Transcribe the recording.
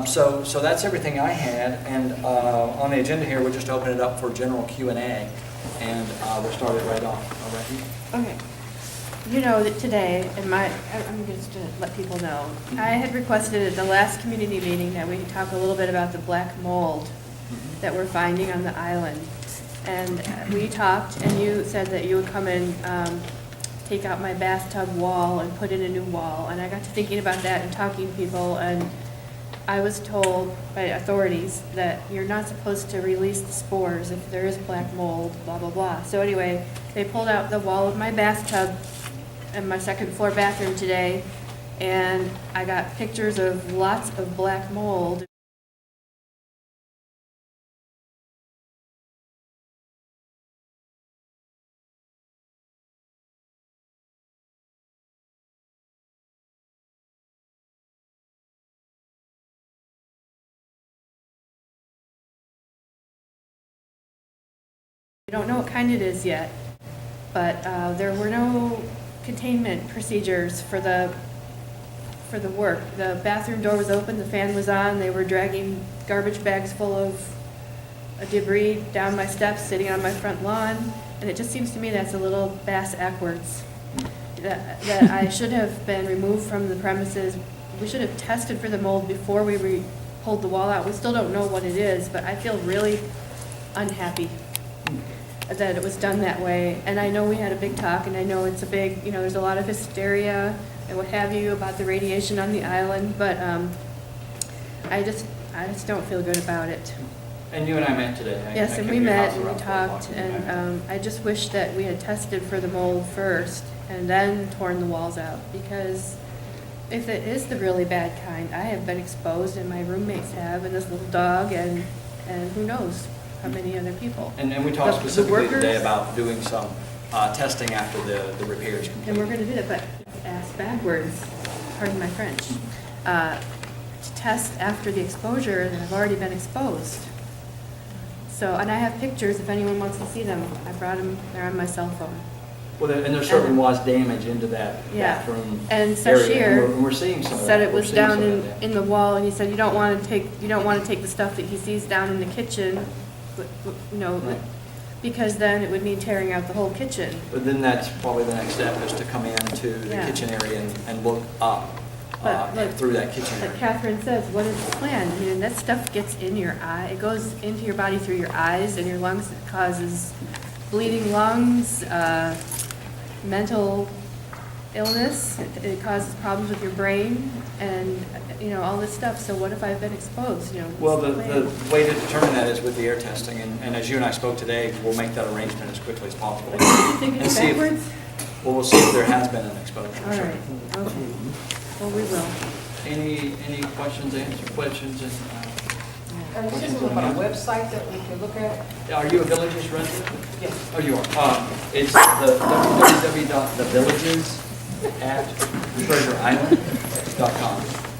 So that's everything I had, and on the agenda here, we'll just open it up for general Q&A, and we'll start it right off. All right. Okay. You know that today, I'm just to let people know, I had requested at the last community meeting that we talk a little bit about the black mold that we're finding on the island. And we talked, and you said that you would come and take out my bathtub wall and put in a new wall. And I got to thinking about that and talking to people, and I was told by authorities that you're not supposed to release the spores if there is black mold, blah, blah, blah. So anyway, they pulled out the wall of my bathtub in my second floor bathroom today, and I got pictures of lots of black mold. We don't know what kind it is yet, but there were no containment procedures for the work. The bathroom door was open, the fan was on, they were dragging garbage bags full of debris down my steps, sitting on my front lawn, and it just seems to me that's a little bass-ackwards. That I should have been removed from the premises. We should have tested for the mold before we pulled the wall out. We still don't know what it is, but I feel really unhappy that it was done that way. And I know we had a big talk, and I know it's a big, there's a lot of hysteria and what have you about the radiation on the island, but I just don't feel good about it. And you and I met today. Yes, and we met and we talked, and I just wish that we had tested for the mold first and then torn the walls out, because if it is the really bad kind, I have been exposed, and my roommates have, and this little dog, and who knows how many other people. And we talked specifically today about doing some testing after the repairs complete. And we're going to do that, but ask backwards, pardon my French, to test after the exposure that I've already been exposed. So, and I have pictures if anyone wants to see them. I brought them, they're on my cell phone. Well, and there certainly was damage into that bathroom and area, and we're seeing some of that. Said it was down in the wall, and he said you don't want to take the stuff that he sees down in the kitchen, right. Because then it would mean tearing out the whole kitchen. But then that's probably the next step, is to come into the kitchen area and look up through that kitchen area. Like Catherine says, what is the plan? I mean, that stuff gets in your eye. It goes into your body through your eyes and your lungs. It causes bleeding lungs, mental illness. It causes problems with your brain, and all this stuff. So what if I've been exposed? Well, the way to determine that is with the air testing, and as you and I spoke today, we'll make that arrangement as quickly as possible. You think it's backwards? We'll see if there has been an exposure. All right. Okay. Well, we will. Any questions? Questions? Is this about a website that we can look at? Are you a Villages resident? Yes. Oh, you are. It's the www.thevillages@treasureisland.com.